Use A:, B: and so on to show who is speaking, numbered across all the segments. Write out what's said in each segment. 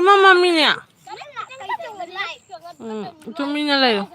A: mamma mia. Tu mina leo.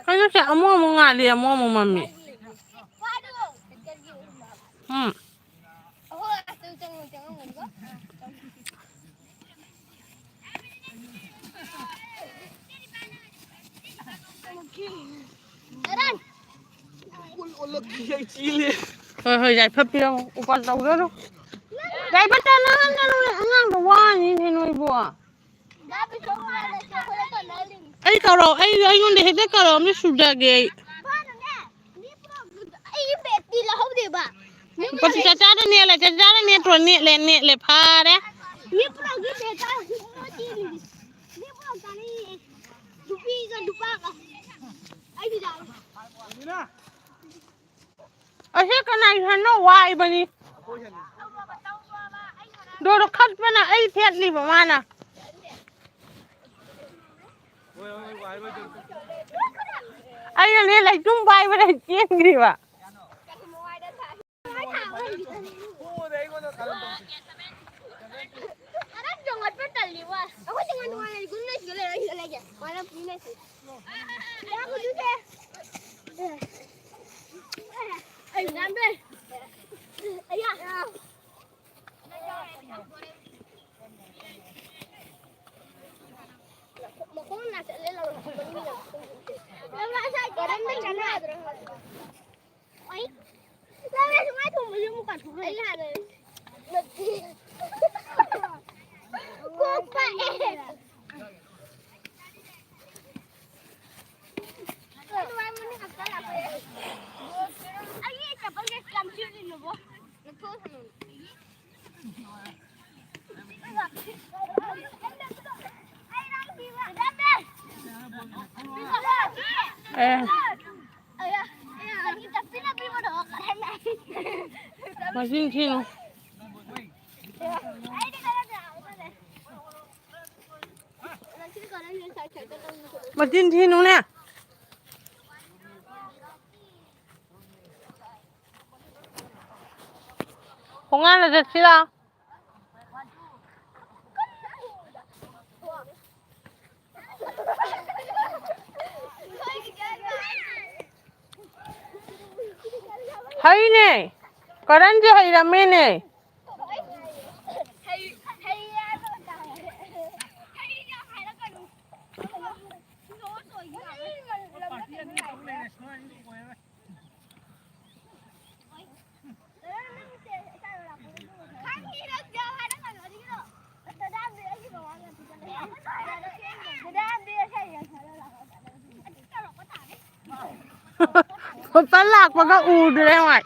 A: Ano siya? Amo mo nga liya mo mami. Hơi dạy phép đi đâu, con tàu đó đâu. Dạy bắt ta nó ngang đồ qua nhìn thấy nuôi bùa. Ấy cầu đầu, ấy con để hết cầu đầu mới sụt ra ghê. Còn chị cha đó nè rồi nè lẹ pha đấy. Ở thế cái này nó hoài mà đi. Đồ nó khất bên này ấy thiệt đi vào mà nè. Ấy lên lại chung bay bên này chiên gì vậy? Mà xin chi nó. Mà xin chi nó nè. Không ăn là được chứ đâu. Hay nè. Karan je hay rame nè. Con tán lạc mà các u đi đây ngoài.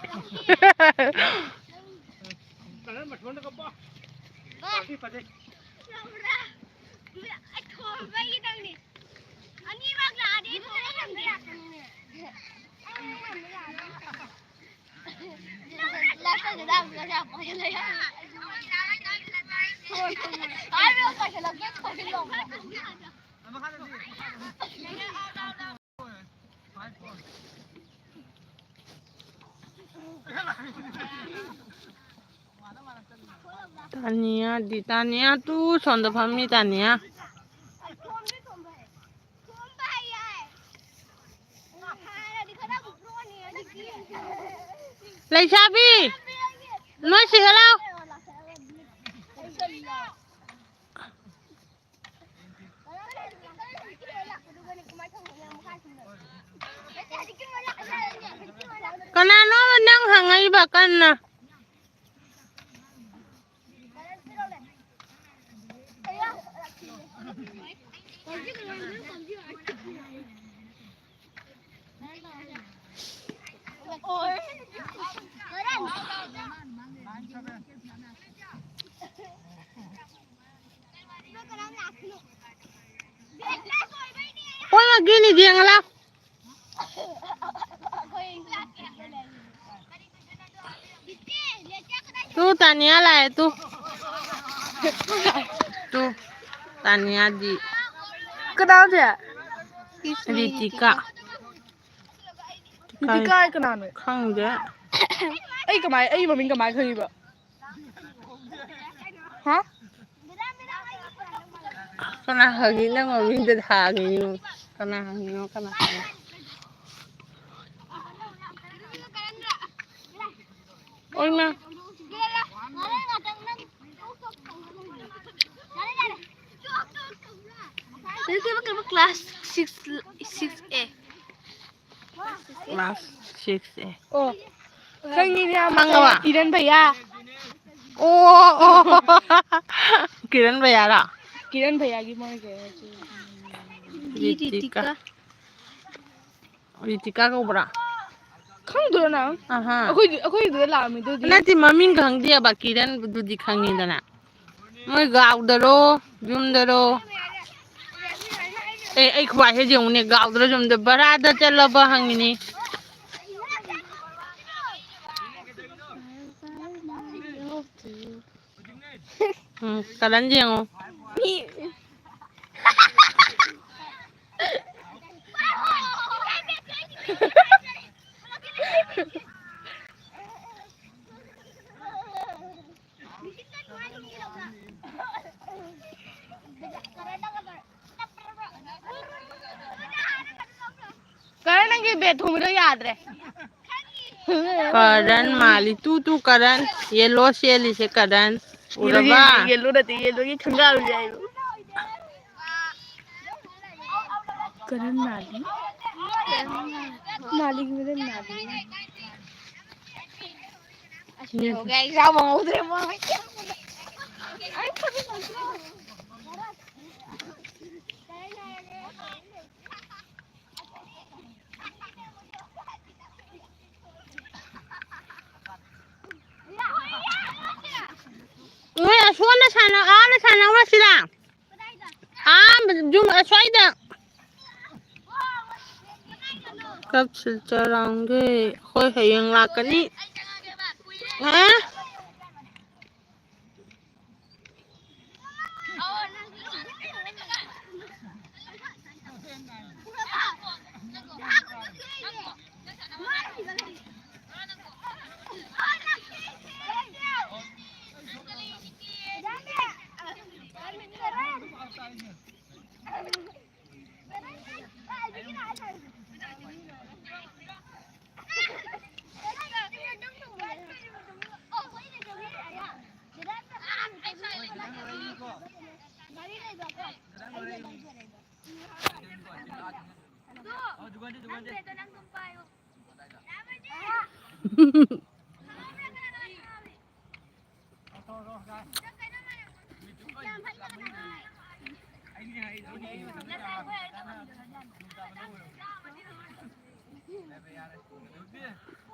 A: Tania di Tania tuh sonda pami Tania. Lấy Chabi, nói sửa đâu? Con nào nó đang hàng ngày bà con nè. ôi mà kia này riêng là tu Tania lại tu Tania gì
B: cái đó gì ạ?
A: Ritika
B: Đi cái nào nữa?
A: không đấy
B: Ấy cái máy ấy mà mình cái máy khơi vậy hả?
A: cái nào hơi nó mà mình được hàng nhiều cái nào nhiều cái nào ôi mà
B: This is a class 6A.
A: class 6
B: Ồ, khơi như thế
A: Thằng nào ạ?
B: mà Kiran भैया
A: ô Kiran भैया đó
B: Kiran भैया की माँ के
A: Ritika Ritika kau berapa
B: khꯪꯗ꯭ꯔꯣ ꯅꯪ
A: aha
B: ꯑꯩꯈꯣꯏꯗꯨꯗ ꯂꯥꯛꯑꯝꯃꯤꯗꯨꯗꯤ
A: nanti mami khang dia ba Kiran dudi khangin dana moi gaw daro jum daro ai khwa he jong ne gaw daro jum de barada chala ba hangini kalan jeng
B: Karan ang gibet humiro yadre
A: karan mali tu karan yellow shell se karan uraba
B: yellow की खंगा हो जाएगा करण नाली नाली की मेरे नाली हो गया क्या बहुत रे
A: Ôi à xuống nó sàn nào nó sàn nào nó xí là dùng ở xoay được cấp sự cho lòng cái khôi hiện là cái ní hả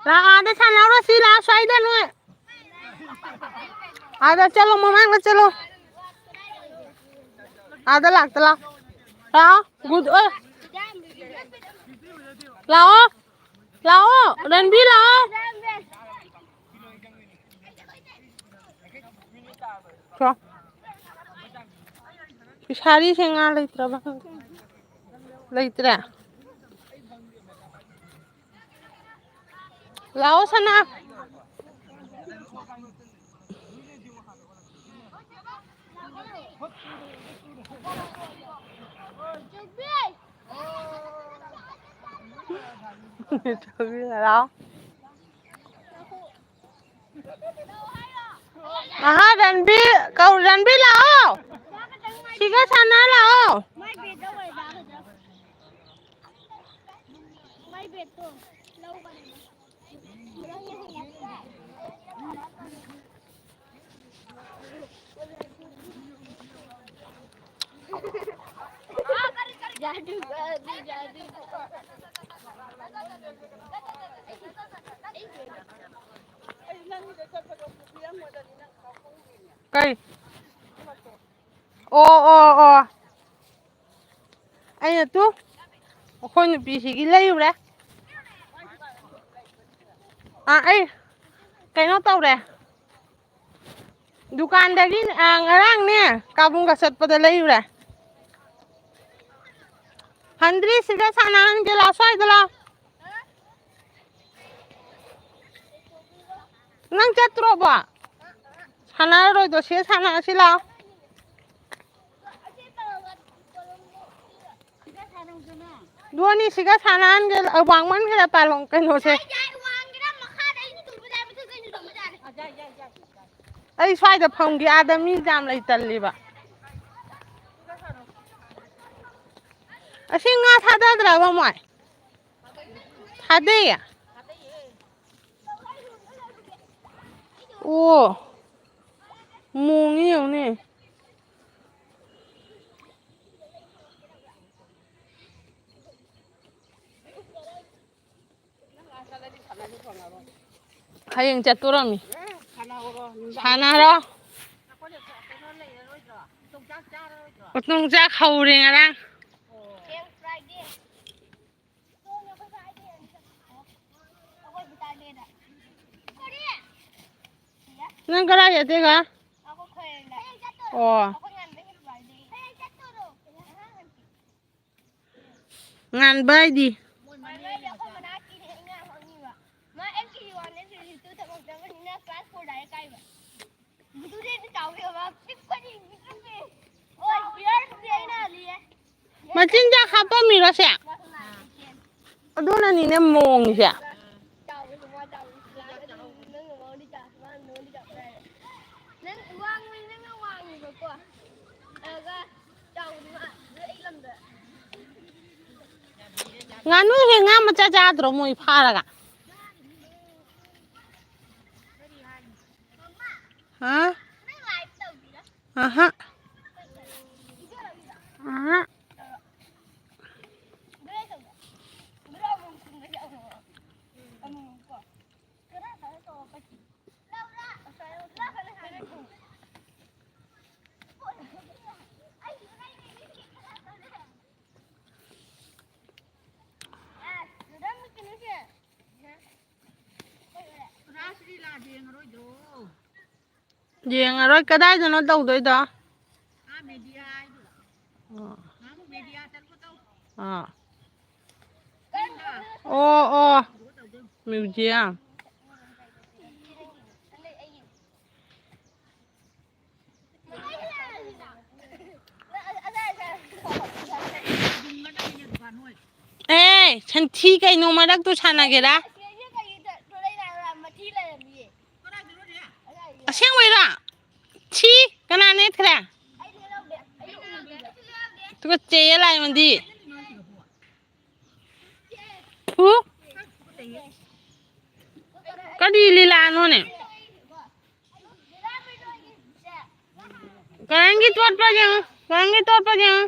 A: là nó sàn nào nó xí là xoay được luôn ada chalo mamang na chalo ada lag tala lao good ơi lao dan bi lao cho pisari senga leitra bang leitra lao sana đó à đàn bi cầu đàn bi lão chị có thằng nào lão cây ꯑꯣ ꯑꯩꯅ two ꯑꯩꯈꯣꯏ ꯅꯨꯄꯤꯁꯤꯒꯤ ꯂꯩꯔꯨꯔꯦ ꯑꯩ ꯀꯩꯅꯣ ꯇꯧꯔꯦ ꯗꯨꯀꯥꯟꯗꯒꯤ ꯉꯔꯥꯡꯅꯦ ꯀꯥꯕꯨꯡꯒ ꯆꯠꯄꯗ ꯂꯩꯔꯨꯔꯦ ꯍꯟꯗ꯭ꯔꯤ ꯁꯤꯗ ꯁꯥꯟꯅꯍꯟꯒꯦ ꯂꯥꯎ ꯁ꯭ꯋꯥꯏꯗ ꯂꯥꯎ ꯅꯪ ꯆꯠꯇ꯭ꯔꯣꯕꯣ ꯁꯥꯟꯅꯔꯔꯣꯏꯗꯣ ꯁꯤꯗ ꯁꯥꯟꯅꯔꯁꯤ ꯂꯥꯎ ꯗꯣꯅꯤ ꯁꯤꯒ ꯁꯥꯟꯅꯍꯟꯒꯦ ꯋꯥꯡꯃꯟꯈꯔꯦ ꯄꯥꯂꯣꯡ ꯀꯩꯅꯣꯁꯦ ꯑꯩ ꯁ꯭ꯋꯥꯏꯗ ꯐꯝꯒꯦ ꯑꯥꯗ ꯃꯤ ꯌꯥꯝ ꯂꯩ ꯇꯜꯂꯤꯕ ꯑꯁꯤ ꯉꯥ ꯊꯥꯗꯗ꯭ꯔꯕ ꯃꯣꯏ ꯊꯥꯗꯩꯌꯦ ꯑꯣ ꯃꯣꯡꯉꯤ ꯌꯦꯡꯉꯨꯅꯦ ꯍꯌꯦꯡ ꯆꯠꯇꯣꯔꯝꯃꯤ ꯁꯥꯟꯅꯔꯣ ꯎꯇꯣꯡ ꯆꯥꯛ ꯍꯧꯔꯦ ꯉꯔꯥꯡ ꯅꯪ ꯀꯗꯥꯏ ꯆꯠꯇꯣꯏꯕ ꯑꯣ ꯉꯥꯟꯕ ꯍꯥꯏꯗꯤ ꯃꯆꯤꯟꯖꯥꯛ ꯍꯥꯞꯄꯝꯃꯤꯔꯣꯁꯦ ꯑꯗꯨꯅꯅꯤꯅꯦ ꯃꯣꯡꯉꯤꯁꯦ ꯉꯥꯅꯨꯁꯦ ꯉꯥ ꯃꯆꯥ ꯆꯥꯗ꯭ꯔꯣ ꯃꯣꯏ ꯐꯥꯔꯒ ꯍꯥ ꯑꯍꯥ ꯑꯍꯥ ꯌꯦꯡꯉꯔꯣꯏ ꯀꯗꯥꯏꯗꯅꯣ ꯇꯧꯗꯣꯏꯗꯣ ꯑꯥ ꯑꯣ ꯃ꯭ꯌꯨꯖꯤꯌꯝ ꯑꯦ ꯁꯟꯊꯤ ꯀꯩꯅꯣ ꯃꯔꯛꯇꯨ ꯁꯥꯟꯅꯒꯦꯔꯥ ꯑꯁꯦꯡꯕꯩꯔꯣ ꯁꯤ ꯀꯅꯥ ꯅꯦꯠꯈ꯭ꯔꯦ ꯇꯨꯀꯠꯆꯩꯌꯦ ꯂꯥꯏꯃꯟꯗꯤ ꯊꯨ ꯀꯔꯤ ꯂꯤꯂꯥꯅꯣꯅꯦ ꯀꯔꯟꯒꯤ ꯇꯣꯠꯄ ꯌꯦꯡꯉꯨ ꯀꯔꯟꯒꯤ ꯇꯣꯠꯄ ꯌꯦꯡꯉꯨ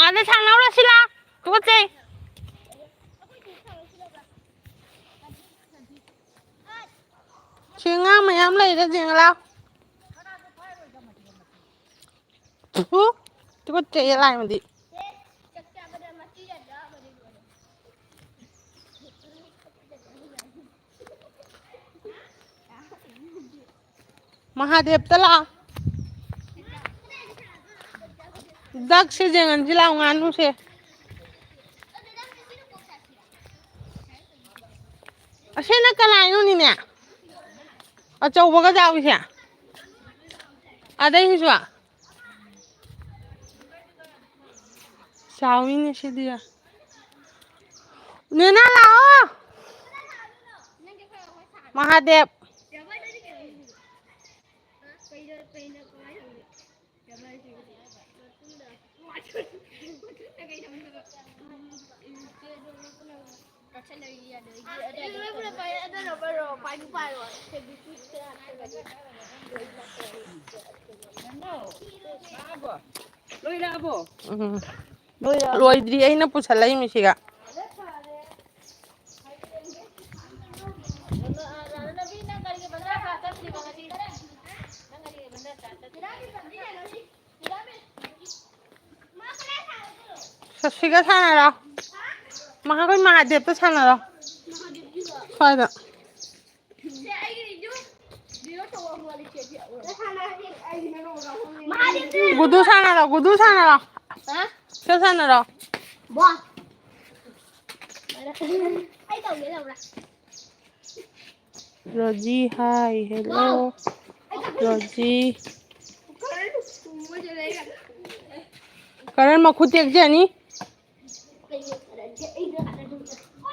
A: ꯑꯥꯗ ꯁꯥꯟꯅꯧꯔꯣꯁꯤ ꯂꯥꯎ ꯇꯨꯀꯠꯆꯩ ꯁꯤ ꯉꯥ ꯃꯌꯥꯝ ꯂꯩꯔꯦ ꯌꯦꯡꯉꯨ ꯂꯥꯎ ꯊꯨ ꯇꯨꯀꯠꯆꯩꯌꯦ ꯂꯥꯏꯃꯟꯗꯤ ꯃꯍꯥꯗꯦꯕꯇ ꯂꯥꯛꯑꯣ ꯗꯛꯁꯦ ꯌꯦꯡꯍꯟꯁꯤ ꯂꯥꯎ ꯉꯥꯅꯨꯁꯦ ꯑꯁꯤꯅ ꯀꯅꯥꯏꯅꯣꯅꯤꯅꯦ ꯑꯆꯧꯕꯒ ꯌꯥꯎꯏꯁꯦ ꯑꯗꯩꯁꯤꯁꯨ ꯆꯥꯎꯏꯅꯦ ꯁꯤꯗꯤ ꯅꯦꯅꯥ ꯂꯥꯛꯑꯣ ꯃꯍꯥꯗꯦꯕ loidri aina pusalai misiga sasiga sana ra maha koi mahadev to sana ra faida gudu sana ra sana ra Roji hi hello Roji Karan makhut tek jani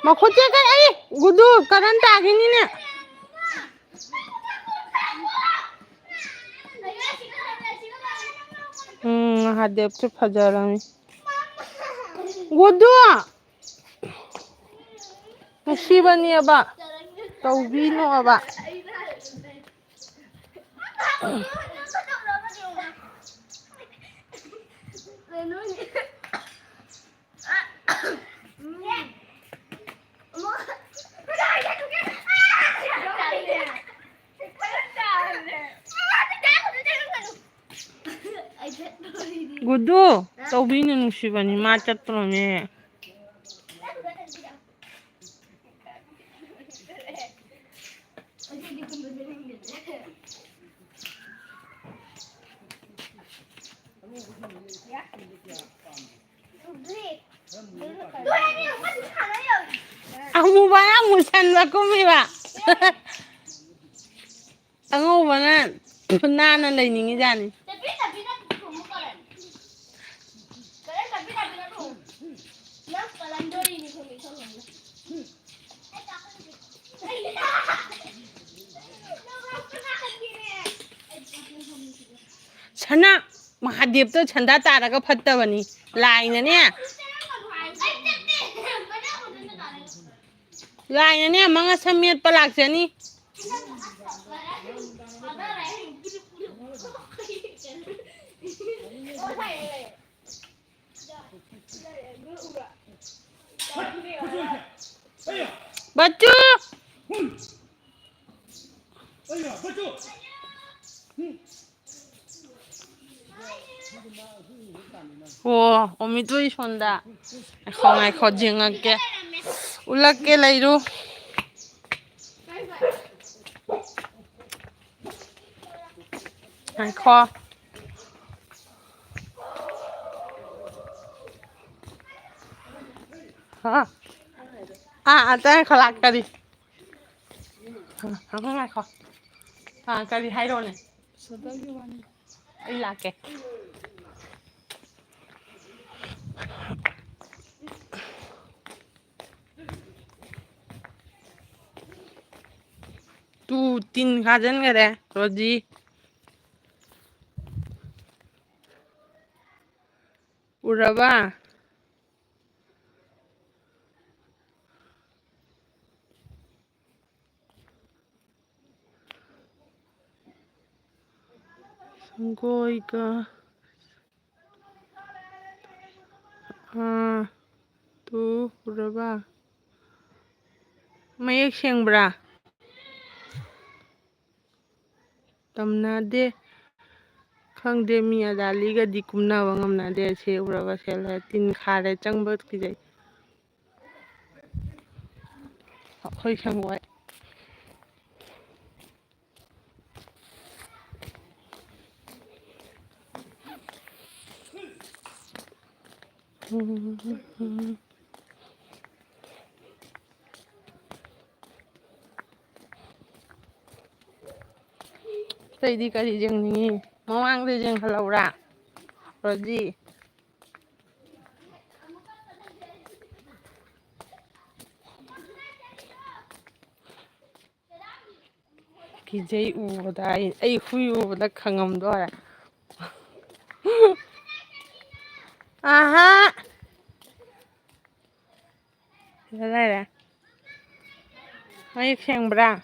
A: makhut tek ai gudu karan ta gini ne Mahadev to fajarami gudu Masibani aba tawbino aba gudu tawbino nusibani ma chatprome Aku bana musan aku miba Aku bana banana lai ningi jani Sana Mahadev to chanda taraga fattabani laina ne laina ne manga samet palak jani Batu Oh, omi tu isonda. Khongai khojinga ke. Ulak ke lairu. Ai kho. Ha. Ta khalak kari. Ha, ngai kho. Kari hai ro ne. Ai lake. Tu tin khajan gare Roji Uraba Sangoi ka tu uraba Mayek sengbra Tamnade Khangde mi adali ga dikumna wangamna de se uraba sel tin khare changbat ki jai khoi sangwai Tadi kali jeng ni mawang de jeng halaura Roji ki jai u da ai hui u da khangam do ra aha la la May siyembra.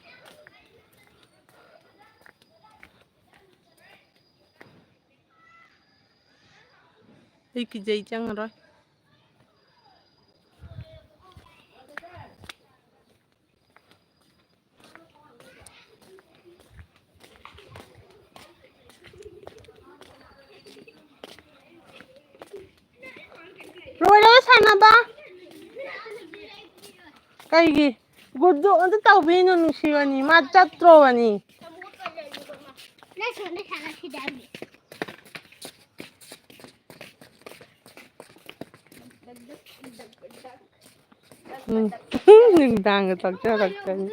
A: Đây cái dây chăng rồi. Rồi đó sana ba? Kaigi. Gudu ano tao binon siya ni machatro ni. Nagdang tag charag kan.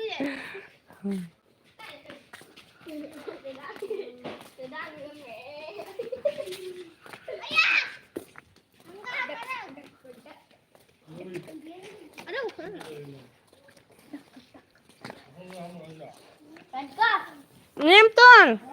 A: Nim ton.